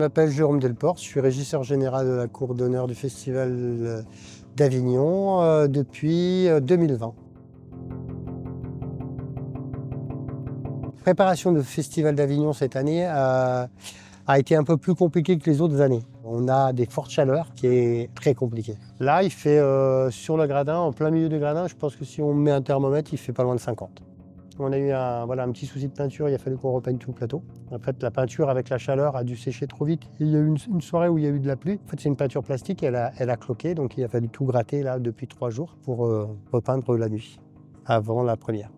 m'appelle Jérôme Delporte, je suis régisseur général de la cour d'honneur du Festival d'Avignon depuis 2020. La préparation du Festival d'Avignon cette année a été un peu plus compliquée que les autres années. On a des fortes chaleurs qui est très compliqué. Là, il fait sur le gradin, en plein milieu du gradin, je pense que si on met un thermomètre, il fait pas loin de 50. On a eu un petit souci de peinture, il a fallu qu'on repeigne tout le plateau. En fait, la peinture avec la chaleur a dû sécher trop vite. Il y a eu une soirée où il y a eu de la pluie. En fait, c'est une peinture plastique, elle a cloqué, donc il a fallu tout gratter là depuis 3 jours pour repeindre la nuit, avant la première.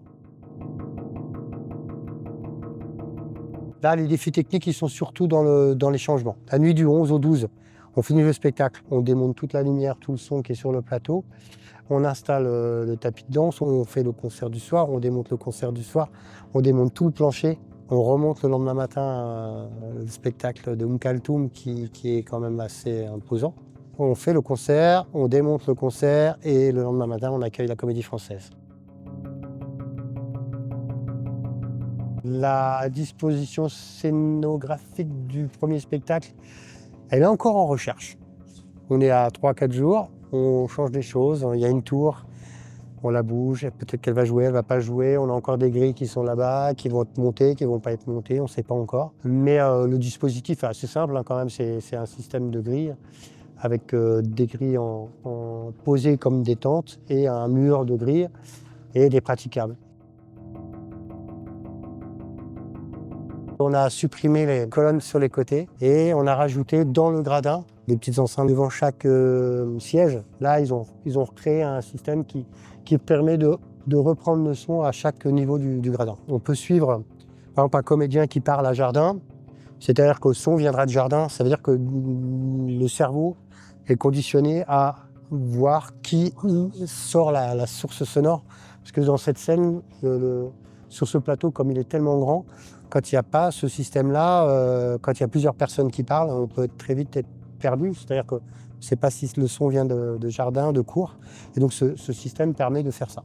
Là, les défis techniques, ils sont surtout dans les changements. La nuit du 11 au 12, on finit le spectacle, on démonte toute la lumière, tout le son qui est sur le plateau. On installe le tapis de danse, on fait le concert du soir, on démonte le concert du soir, on démonte tout le plancher. On remonte le lendemain matin le spectacle de Kaltoum qui est quand même assez imposant. On fait le concert, on démonte le concert et le lendemain matin, on accueille la Comédie Française. La disposition scénographique du premier spectacle, elle est encore en recherche. On est à 3-4 jours, on change des choses, il y a une tour, on la bouge, peut-être qu'elle va jouer, elle ne va pas jouer, on a encore des grilles qui sont là-bas, qui vont être montées, qui ne vont pas être montées, on ne sait pas encore. Mais le dispositif est assez simple quand même, c'est un système de grilles avec des grilles posées comme des tentes et un mur de grilles et des praticables. On a supprimé les colonnes sur les côtés et on a rajouté dans le gradin des petites enceintes devant chaque siège. Là, ils ont recréé un système qui permet de reprendre le son à chaque niveau du gradin. On peut suivre, par exemple, un comédien qui parle à jardin, c'est-à-dire que le son viendra de jardin. Ça veut dire que le cerveau est conditionné à voir où sort la source sonore. Parce que dans cette scène, sur ce plateau, comme il est tellement grand, quand il n'y a pas ce système-là, quand il y a plusieurs personnes qui parlent, on peut très vite être perdu. C'est-à-dire que je ne sais pas si le son vient de jardin, de cour. Et donc ce système permet de faire ça.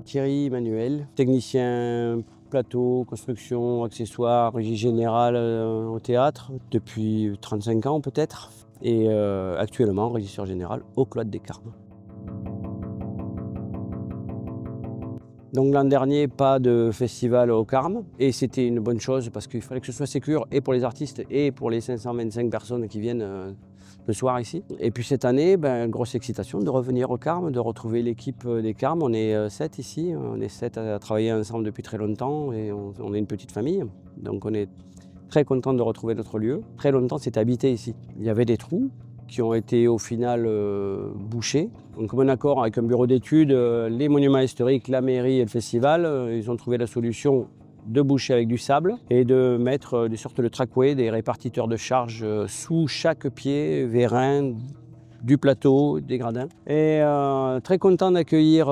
Thierry Emmanuel, technicien plateau, construction, accessoires, régie générale au théâtre depuis 35 ans peut-être. Et actuellement régisseur général au Cloître des Carmes. Donc l'an dernier, pas de festival au Carmes et c'était une bonne chose parce qu'il fallait que ce soit sécure et pour les artistes et pour les 525 personnes qui viennent le soir ici. Et puis cette année, grosse excitation de revenir au Carmes, de retrouver l'équipe des Carmes. On est 7 ici, on est 7 à travailler ensemble depuis très longtemps et on est une petite famille. Donc on est très content de retrouver notre lieu. Très longtemps, c'était habité ici. Il y avait des trous qui ont été au final bouchés. Donc, comme un accord avec un bureau d'études, les monuments historiques, la mairie et le festival, ils ont trouvé la solution de boucher avec du sable et de mettre des sortes de trackway, des répartiteurs de charge sous chaque pied, vérin, du plateau, des gradins. Et très content d'accueillir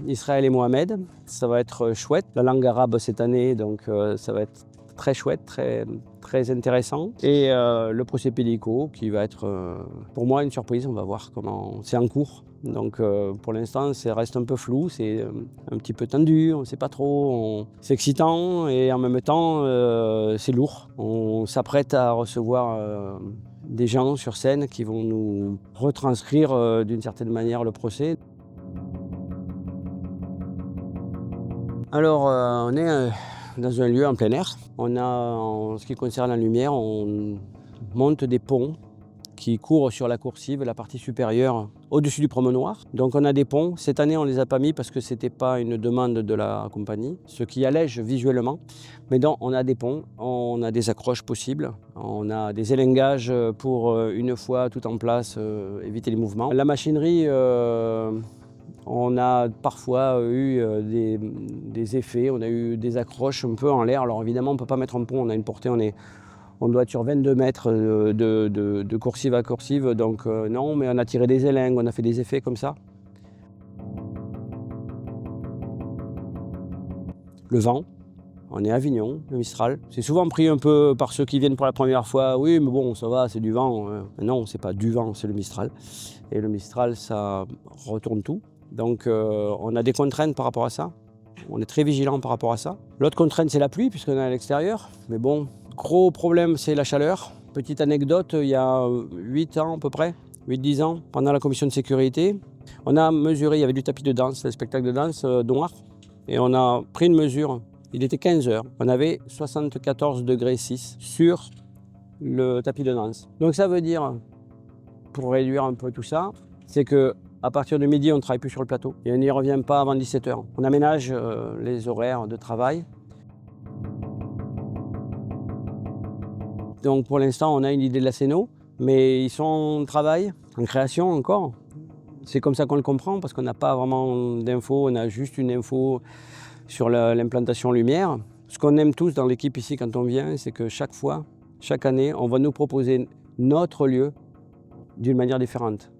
Israël et Mohamed. Ça va être chouette. La langue arabe cette année, donc ça va être très chouette, très intéressant. Et le procès pédico qui va être pour moi une surprise, on va voir comment c'est en cours. Donc pour l'instant ça reste un peu flou, c'est un petit peu tendu, on ne sait pas trop, c'est excitant et en même temps c'est lourd. On s'apprête à recevoir des gens sur scène qui vont nous retranscrire d'une certaine manière le procès. Alors on est dans un lieu en plein air. On a, en ce qui concerne la lumière, on monte des ponts qui courent sur la coursive, la partie supérieure, au-dessus du promenoir. Donc on a des ponts. Cette année, on ne les a pas mis parce que ce n'était pas une demande de la compagnie, ce qui allège visuellement. Mais donc on a des ponts, on a des accroches possibles, on a des élingages pour, une fois tout en place, éviter les mouvements. La machinerie, on a parfois eu des effets, on a eu des accroches un peu en l'air. Alors évidemment, on ne peut pas mettre un pont, on a une portée, on doit être sur 22 mètres de coursive à coursive. Donc non, mais on a tiré des élingues, on a fait des effets comme ça. Le vent, On est à Avignon, le Mistral. C'est souvent pris un peu par ceux qui viennent pour la première fois. Oui, mais bon, ça va, c'est du vent. Non, c'est pas du vent, c'est le Mistral. Et le Mistral, ça retourne tout. Donc, on a des contraintes par rapport à ça. On est très vigilant par rapport à ça. L'autre contrainte, c'est la pluie, puisqu'on est à l'extérieur. Mais bon, gros problème, c'est la chaleur. Petite anecdote, il y a 8 ans à peu près, 8-10 ans, pendant la commission de sécurité, on a mesuré, il y avait du tapis de danse, le spectacle de danse noir. Et on a pris une mesure. Il était 15 heures. On avait 74,6 degrés sur le tapis de danse. Donc ça veut dire, pour réduire un peu tout ça, c'est qu'à partir de midi, on ne travaille plus sur le plateau. Et on n'y revient pas avant 17 heures. On aménage les horaires de travail. Donc pour l'instant, on a une idée de la Céno, mais ils sont en travail, en création encore. C'est comme ça qu'on le comprend, parce qu'on n'a pas vraiment d'infos, on a juste une info sur l'implantation lumière. Ce qu'on aime tous dans l'équipe ici quand on vient, c'est que chaque fois, chaque année, on va nous proposer notre lieu d'une manière différente.